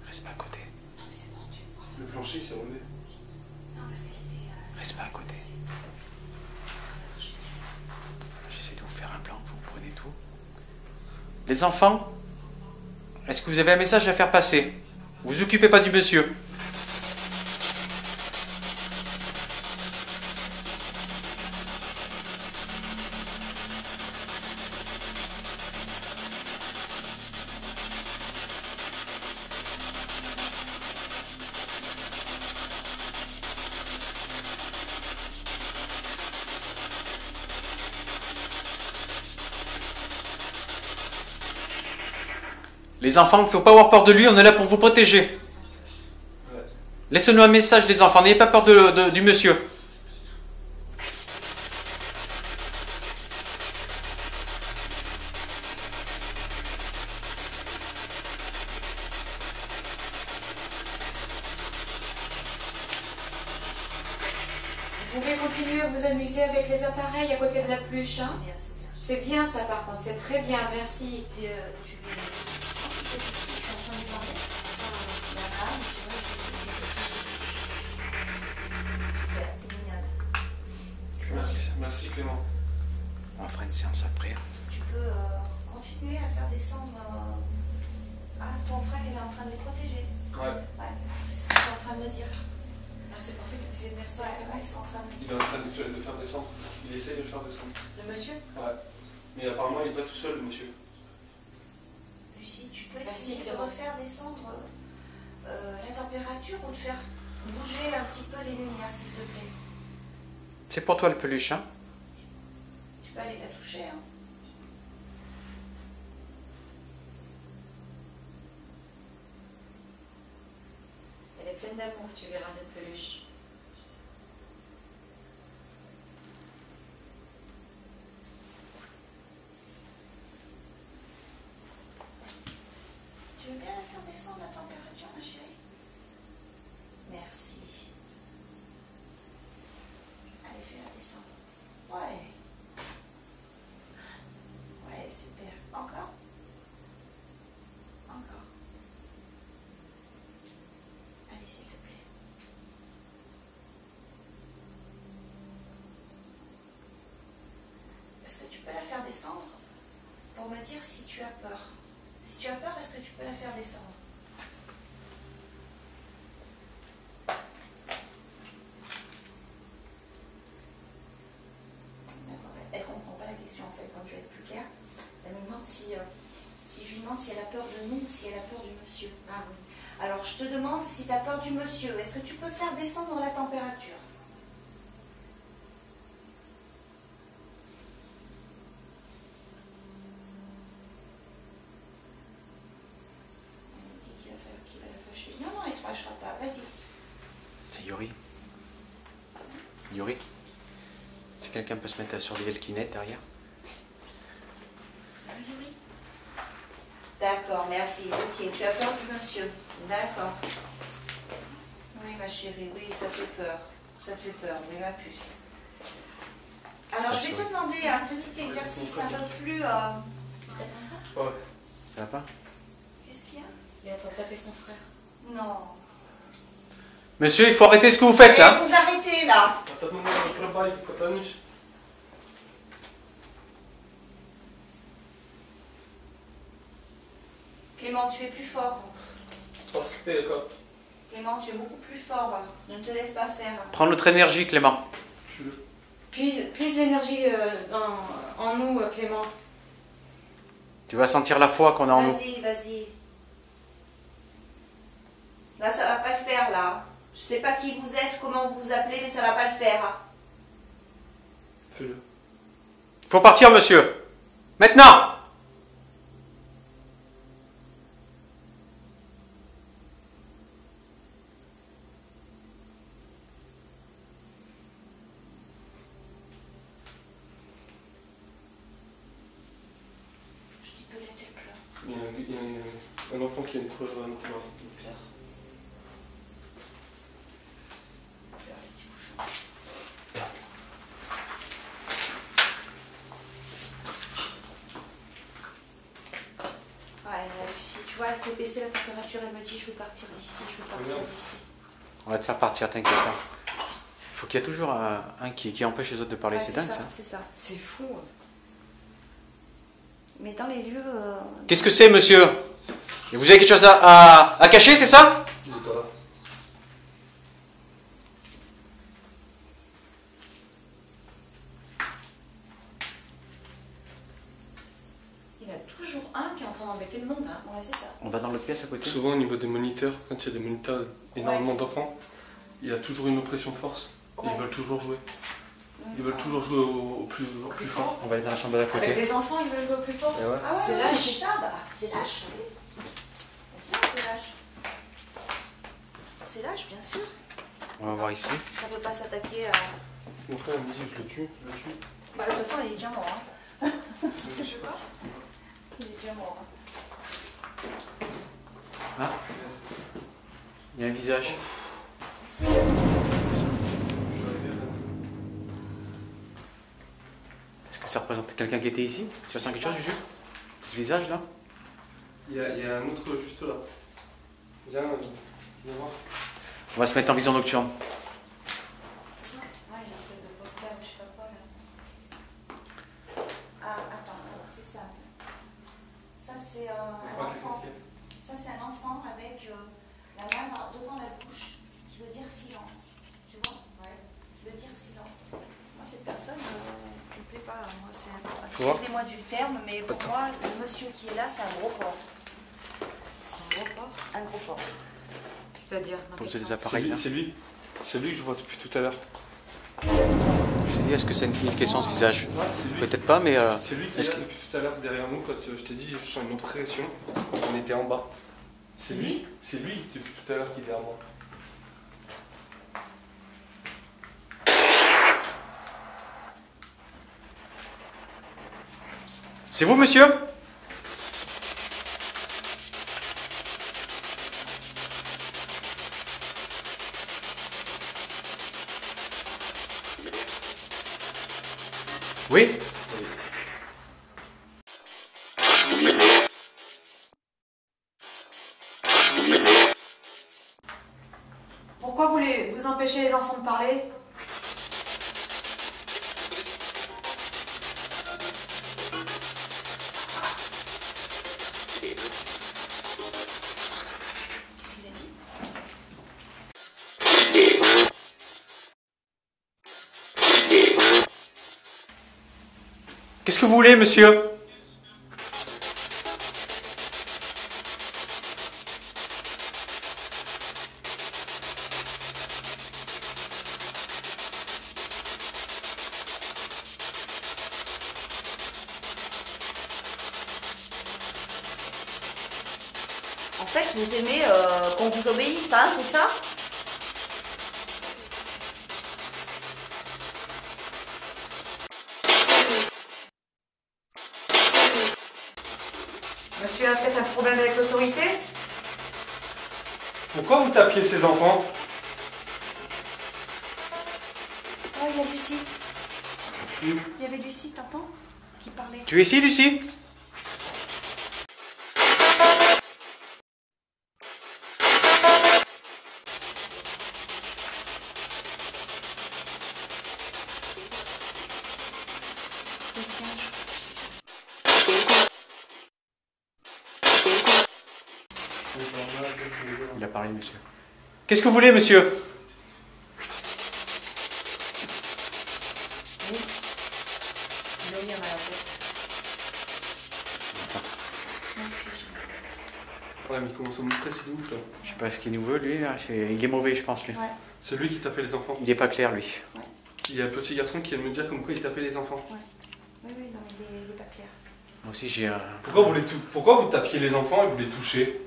Reste pas à côté. Non mais c'est bon, tu vois. Le plancher s'est relevé. Non parce qu'elle était. Reste pas à côté. J'essaie de vous faire un plan, vous prenez tout. Les enfants, est-ce que vous avez un message à faire passer? Vous vous occupez pas du monsieur. Les enfants, il ne faut pas avoir peur de lui, on est là pour vous protéger. Ouais. Laissez-nous un message, les enfants, n'ayez pas peur du monsieur. Vous pouvez continuer à vous amuser avec les appareils à côté de la pluche. Hein. C'est bien ça par contre, c'est très bien, merci. Tu lui je suis en train de parler. Voilà, mais tu vois, super, t'es mignonne. Merci Clément. On fera une séance après. Tu peux continuer à faire descendre. Ah, ton frère il est en train de les protéger. Ouais. Ouais, c'est ce qu'ils sont en train de me dire. Ah, c'est pour ça qu'il disait merci. Ouais, ils sont en train de me Il dire. est en train de faire descendre. Il essaie de le faire descendre. Le monsieur? Ouais. Mais apparemment, il est pas tout seul, le monsieur. Et Lucie, tu peux Merci, essayer de Clément. refaire descendre la température ou de faire bouger un petit peu les lumières, s'il te plaît. C'est pour toi le peluche, hein? Tu peux aller la toucher, hein. Elle est pleine d'amour, tu verras cette peluche. Tu veux bien la faire descendre la température, ma chérie? Merci. Allez, fais-la descendre. Ouais. Ouais, super. Encore? Encore. Allez, s'il te plaît. Est-ce que tu peux la faire descendre pour me dire si tu as peur? Si tu as peur, est-ce que tu peux la faire descendre? D'accord, elle ne comprend pas la question en fait, quand je vais être plus claire. Elle me demande si je lui demande si elle a peur de nous ou si elle a peur du monsieur. Ah oui. Alors je te demande si tu as peur du monsieur. Est-ce que tu peux faire descendre la température? Elle me dit qu'il va la fâcher. Non, non, il ne te fâchera pas. Vas-y. Yuri. Yuri. Si quelqu'un peut se mettre à surveiller le Kinect derrière. Ça va, Yuri? D'accord, merci. Ok, tu as peur du monsieur. D'accord. Oui, ma chérie, oui, ça fait peur. Ça te fait peur, oui, ma puce. Alors, je vais te demander un petit exercice un peu plus... Ouais. Ça va pas? Qu'est-ce qu'il y a? Il est en train de taper son frère. Non. Monsieur, il faut arrêter ce que vous faites Eh, là. vous arrêtez, là. Clément, tu es plus fort. Clément, tu es beaucoup plus fort. Ne te laisse pas faire. Prends notre énergie, Clément. Puise l'énergie en nous, Clément. Tu vas sentir la foi qu'on a en nous. Vas-y, vas-y. Là, ça va pas le faire, là. Je sais pas qui vous êtes, comment vous vous appelez, mais ça va pas le faire. Fais-le. Faut partir, monsieur. Maintenant. Je dis peut-être elle pleure. Il y a un enfant qui a une couleur. Elle pleure. Pleure, les petits bouchons. Ouais, là, Lucie, tu vois, elle fait baisser la température, elle me dit je veux partir d'ici, je veux partir d'ici. On va te faire partir, t'inquiète pas. Il faut qu'il y ait toujours un qui empêche les autres de parler. Ouais, C'est dingue, ça. C'est ça. C'est fou. Mais dans les lieux... Qu'est-ce que c'est, monsieur? Et vous avez quelque chose à cacher, c'est ça? Il est pas là. Il y en a toujours un qui est en train d'embêter le monde. Hein. Ouais, c'est ça. On va dans l'autre pièce à côté. Souvent au niveau des moniteurs, quand il y a des moniteurs énormément d'enfants, il y a toujours une oppression de force. Et Ouais. ils veulent toujours jouer. Ils veulent toujours jouer au plus fort. On va aller dans la chambre d'à Avec côté. les enfants, ils veulent jouer au plus fort. Et ouais. Ah ouais, C'est ouais, lâche. c'est ça, bah, c'est lâche. Bien sûr, c'est lâche. C'est lâche, bien sûr. On va voir ici. Ça peut pas s'attaquer à... Mon frère me dit je le tue. Bah, de toute façon, il est déjà mort. Hein. Je sais pas. Il est déjà mort. Ah, il y a un visage. Est-ce que ça représente quelqu'un qui était ici? Tu ressens quelque chose, Juju? Ce visage-là? Il y a un autre juste là. Viens voir. On va se mettre en vision nocturne. Ah, il y a une espèce de poster, je sais pas quoi là. Ah, attends, alors, c'est ça. Ça, c'est un enfant. Ça, c'est un enfant avec la main devant la bouche qui veut dire silence. Tu vois? Ouais. Qui veut dire silence. Moi, cette personne ne me plaît pas. Moi, Faut voir. excusez-moi du terme, mais pour moi, le monsieur qui est là, c'est un gros porc. gros porc. Un gros porc. C'est-à-dire dans quel Poser les sens? appareils là. C'est lui que je vois depuis tout à l'heure. Je t'ai dit, est-ce que ça a une signification ce visage? Ouais, c'est lui. Peut-être pas, mais C'est lui qui est est-ce là que... depuis tout à l'heure derrière nous quand je t'ai dit je sens une autre pression quand on était en bas. C'est lui depuis tout à l'heure qui est derrière moi. C'est vous, monsieur? Oui? Pourquoi vous empêchez les enfants de parler? Qu'est-ce qu'il a dit? Qu'est-ce que vous voulez, monsieur? En fait, vous aimez qu'on vous obéisse, hein, c'est ça? Monsieur a peut-être un problème avec l'autorité? Pourquoi vous tapiez ces enfants? Oh, il y a Lucie. Il y avait Lucie, t'entends? Qui parlait. Tu es ici, Lucie? Il a parlé, monsieur. Qu'est-ce que vous voulez, monsieur? Ouais, mais il commence à me stresser de ouf là. Je sais pas ce qu'il nous veut, lui. Hein. Il est mauvais, je pense, lui. Ouais. C'est lui qui tapait les enfants. Il est pas clair, lui. Il y a un petit garçon qui vient de me dire comme quoi il tapait les enfants. Oui, non, mais il est pas clair. Moi aussi, j'ai... Pourquoi vous tapiez les enfants et vous les touchez?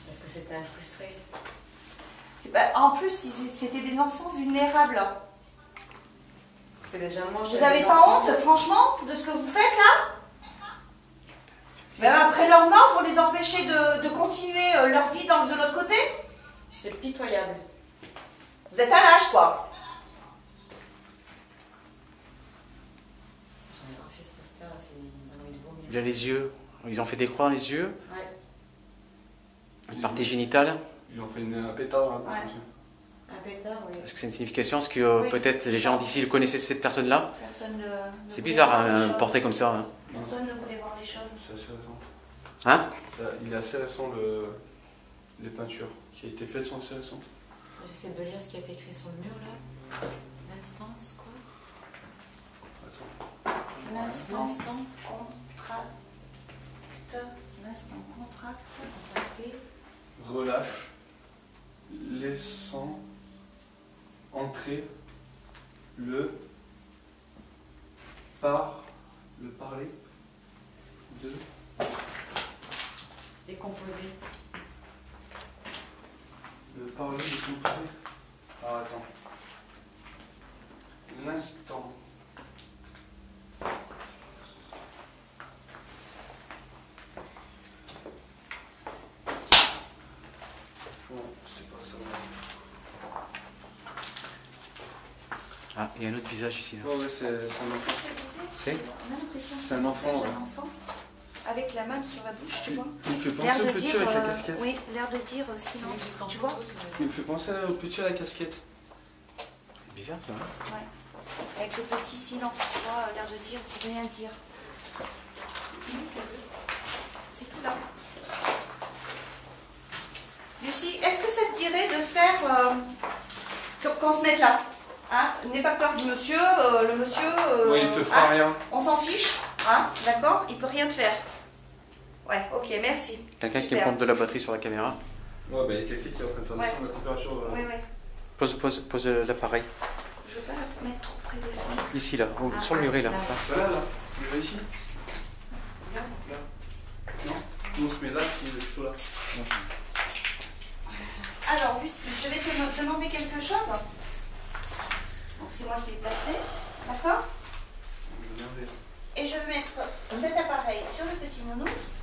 Parce que c'était un frustré. En plus, c'était des enfants vulnérables. C'est déjà mange. Vous avez pas honte, franchement, de ce que vous faites là? Même après leur mort, vous les empêchez de continuer leur vie de l'autre côté? C'est pitoyable. Vous êtes à l'âge, quoi. J'en ai arraché ce poster là, c'est une envie de vomir. Il a les yeux. Ils ont fait des croix dans les yeux. Ouais. Une partie génitale. Ils ont fait un pétard. Hein, Ouais. Un pétard, oui. Est-ce que c'est une signification? Est-ce que Oui. peut-être les gens d'ici connaissaient cette personne-là? Personne ne C'est voulait bizarre, voir les un choses. portrait comme ça. Hein? Personne ne voulait voir les choses. C'est assez récent. Hein? Il est assez récent, les peintures qui a été faites sont assez récentes. J'essaie de lire ce qui a été écrit sur le mur là. L'instance, quoi. Attends. L'instant contracte. L'instant contracte. Contacter. Relâche, laissant entrer le parler de Décomposer. le parler de composer. Ah attends. L'instant. Bon, c'est pas ça. Ah, il y a un autre visage ici. Là. Ouais, ouais, c'est un enfant. C'est On a l'impression C'est un enfant, ouais. un enfant avec la main sur la bouche, tu vois. Il me fait L'air penser au de petit dire, avec la casquette. oui, l'air de dire silence, tu vois. Il me fait penser au petit à la casquette. bizarre ça. Hein? Ouais. Avec le petit silence, tu vois, l'air de dire, faut rien dire. C'est tout là. Lucie, est-ce que ça te dirait de faire qu'on se mette là, hein? N'aie pas peur du monsieur, le monsieur. Ouais, il te fera hein, rien. on s'en fiche, hein? D'accord? Il peut rien te faire. Ouais, ok, merci. Quelqu'un qui Super. monte de la batterie sur la caméra. Ouais, bah il y a quelqu'un qui est en train de faire Ouais. descendre la température. Oui, oui. Pose l'appareil. Je veux pas la mettre trop près des fenêtres. Ici, là, sur le muret, là. là. Là. Là, là. Tu vas ici. Là. Non. On se met là, puis plutôt là. Alors, Lucie, je vais te demander quelque chose. Donc, c'est moi qui l'ai placé. D'accord? Et je vais mettre cet appareil sur le petit nounours.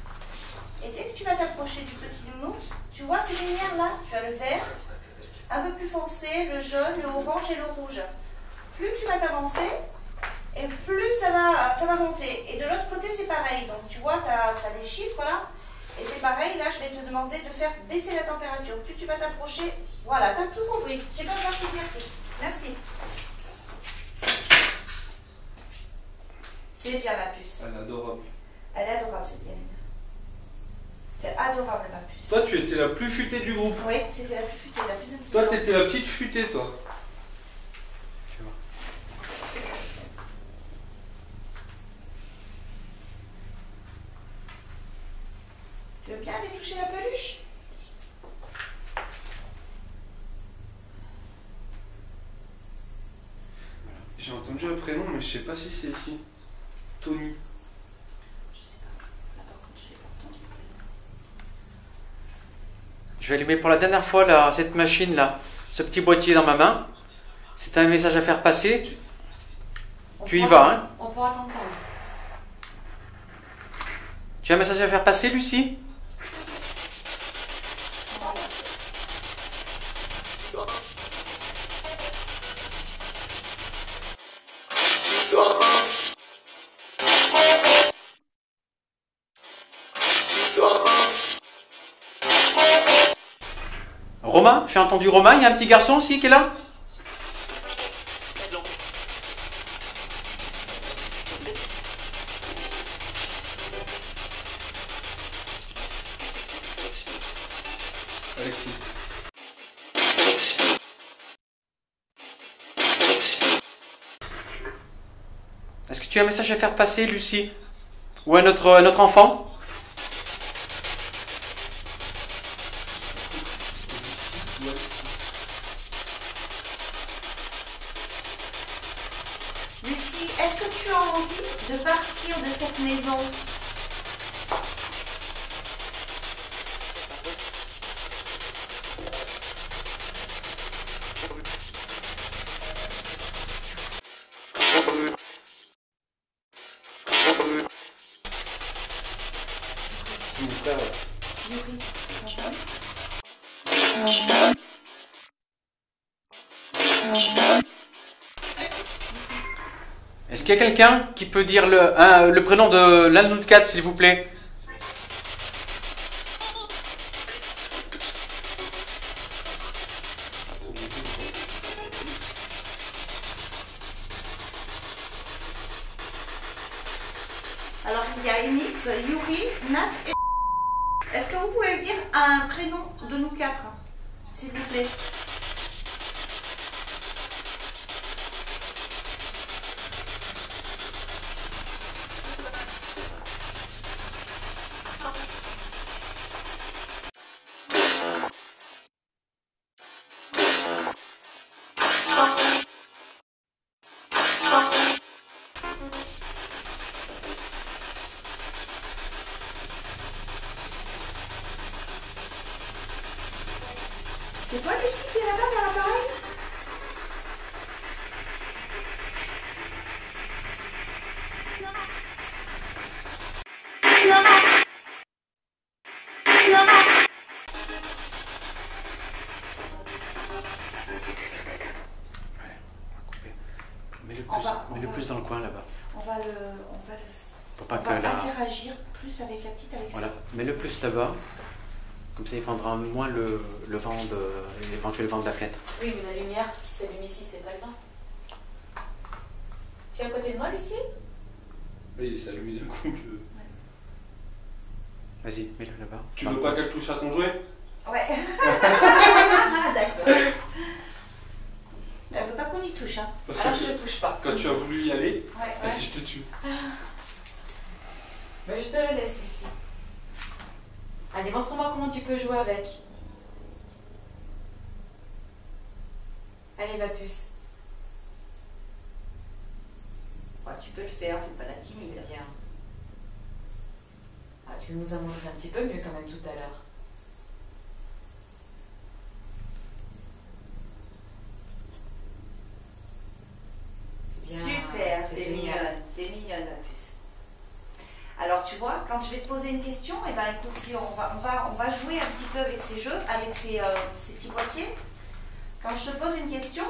Et dès que tu vas t'approcher du petit nounours, tu vois ces lumières-là? Tu as le vert, un peu plus foncé, le jaune, le orange et le rouge. Plus tu vas t'avancer, et plus ça va monter. Et de l'autre côté, c'est pareil. Donc, tu vois, tu as des chiffres là. Et c'est pareil, là, je vais te demander de faire baisser la température. Plus tu vas t'approcher, voilà, tu as tout compris. J'ai pas besoin de te dire plus. Merci. C'est bien, ma puce. Elle est adorable. Elle est adorable, cette gamine. C'est adorable, ma puce. Toi, tu étais la plus futée du groupe. Oui, c'était la plus futée, la plus intelligente. Toi, t'étais la petite futée, toi. Tu vois. Tu veux bien aller toucher la peluche? J'ai entendu un prénom, mais je sais pas si c'est ici. Tony. Je sais pas. Là, par contre, je l'ai pas entendu. Je vais allumer pour la dernière fois là, cette machine là, ce petit boîtier dans ma main. C'est un message à faire passer. Tu y vas, hein? On pourra t'entendre. Tu as un message à faire passer, Lucie? Romain? J'ai entendu Romain, il y a un petit garçon aussi qui est là? Alexis. Est-ce que tu as un message à faire passer, Lucie? Ou à notre enfant? Lucie, est-ce que tu as envie de partir de cette maison? Mon frère. Yuri, tu m'entends? Est-ce qu'il y a quelqu'un qui peut dire le prénom de l'un de nous quatre, s'il vous plaît? Alors, il y a Unix, Yuri, Nat et... Est-ce que vous pouvez me dire un prénom de nous quatre, s'il vous plaît? C'est toi, Lucie, qui est là-bas dans l'appareil? Mets-le plus dans le coin là-bas. On va le Pour pas on que va la... interagir plus avec la petite Alexia. Voilà, mets-le plus là-bas. Comme ça, il prendra moins le vent l'éventuel vent de la fenêtre. Oui, mais la lumière qui s'allume ici, c'est pas le vent. Tu es à côté de moi, Lucie? Oui, il s'est allumé d'un coup. Vas-y, mets-le là-bas. Tu veux pas qu'elle touche à ton jouet? Ouais. Ah, d'accord. Elle veut pas qu'on y touche, hein. Parce Alors que je ne touche pas. quand tu as voulu y aller, Ouais, et si je te tue? Mais je te le laisse, Lucie. Allez, montre-moi comment tu peux jouer avec. Allez, ma puce. Ouais, tu peux le faire, fais pas la timide. Viens. Ah, tu nous as montré un petit peu mieux quand même tout à l'heure. Super, c'est t'es génial. mignonne ma puce. Alors tu vois, quand je vais te poser une question, eh ben écoute, si on va jouer un petit peu avec ces jeux, avec ces petits boîtiers. Quand je te pose une question,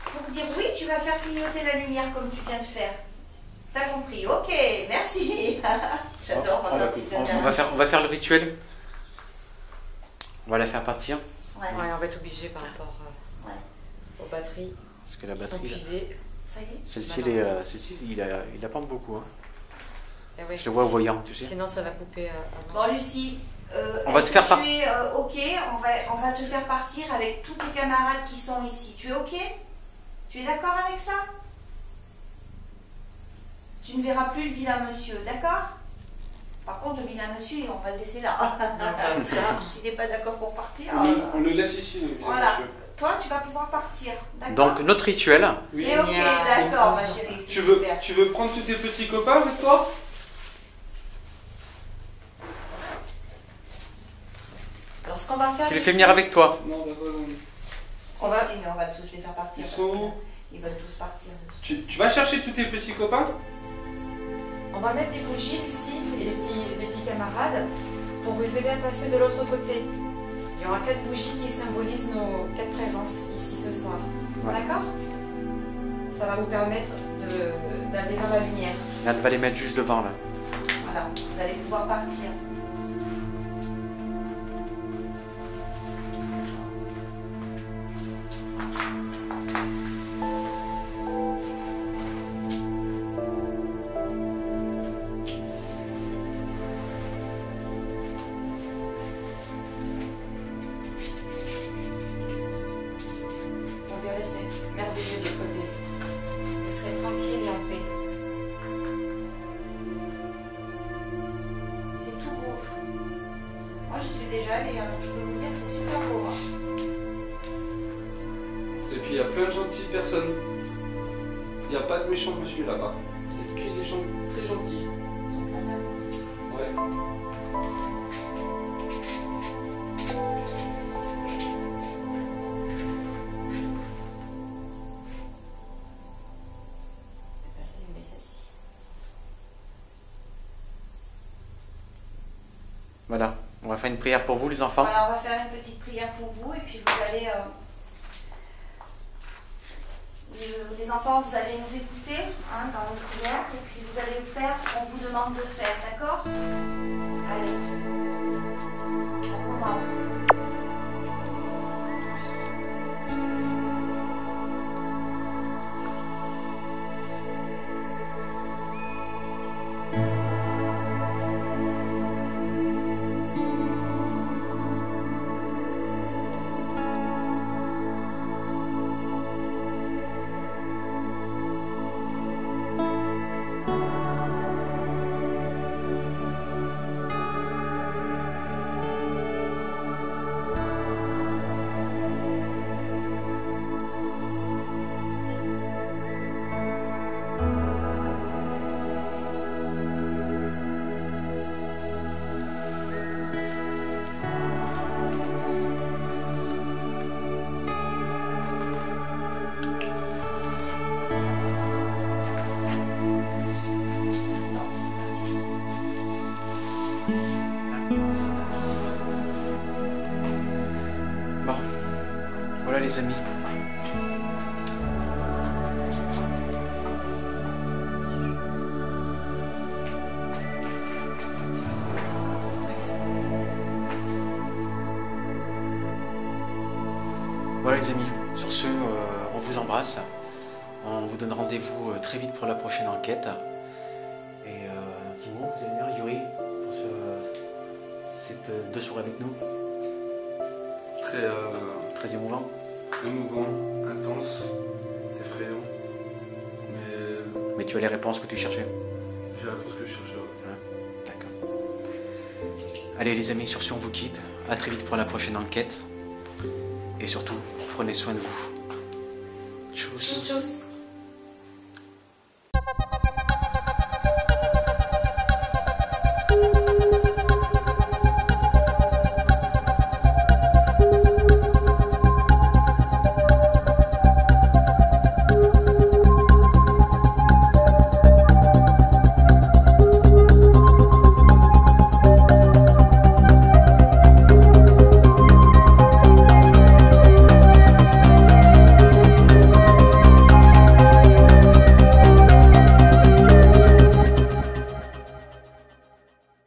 pour dire oui, tu vas faire clignoter la lumière comme tu viens de faire. T'as compris? Ok, merci. J'adore votre petite On va faire le rituel. On va la faire partir. Ouais. Ouais, on va être obligé par rapport aux batteries Parce que la qui sont batterie, puisées. Ça y est. celle-ci, il la porte beaucoup. Hein. Eh ouais, Je te vois au voyant, tu sais. sinon, ça va couper avant. Bon Lucie, On va te faire tu es ok, on va te faire partir avec tous tes camarades qui sont ici. Tu es ok? Tu es d'accord avec ça? Tu ne verras plus le vilain monsieur, d'accord? Par contre, le vilain monsieur, on va le laisser là. Comme ça. S'il n'est pas d'accord pour partir. On le laisse ici, le vilain Voilà. monsieur. Toi, tu vas pouvoir partir, d'accord? Donc, notre rituel, Oui. C'est ok, Génial. d'accord, ma chérie. c'est Tu veux, super. tu veux prendre tous tes petits copains avec toi? Alors, ce qu'on va faire. tu les fais ici- venir avec toi. Non, d'accord. On va... mais on va tous les faire partir. Ils parce sont que où? ils veulent tous partir. de toute Tu vas chercher tous tes petits copains? On va mettre des bougies, Lucie, et les petits camarades, pour vous aider à passer de l'autre côté. Il y aura 4 bougies qui symbolisent nos 4 présences ici ce soir. Ouais. D'accord? Ça va vous permettre d'aller vers la lumière. Là, tu vas les mettre juste devant, là. Voilà, vous allez pouvoir partir. Vous verrez, c'est merveilleux de l'autre côté. Vous serez tranquille et en paix. C'est tout beau. Moi, j'y suis déjà allée, hein, donc je peux vous dire que c'est super beau. Hein. Et puis il y a plein de gentilles personnes. Il n'y a pas de méchants monsieur là-bas. Il y a que des gens très gentils. Ils sont pleins d'amour. Ouais. Je vais pas s'allumer celle-ci. Voilà. On va faire une prière pour vous, les enfants. Voilà, on va faire une petite prière pour vous et puis vous allez... les enfants, vous allez nous écouter hein, dans notre prière et puis vous allez faire ce qu'on vous demande de faire, d'accord? Allez, on commence. Bon. Voilà, les amis. Voilà, les amis. Sur ce, on vous embrasse. On vous donne rendez-vous très vite pour la prochaine enquête. Et un petit mot, vous allez dire, Yuri, pour cette 2 soirées avec nous. Très Très émouvant. émouvant, intense, effrayant. Mais Mais tu as les réponses que tu cherchais. j'ai la réponse que je cherchais. D'accord. Allez les amis, sur ce on vous quitte. À très vite pour la prochaine enquête. Et surtout, prenez soin de vous. Tchuss. Tchuss.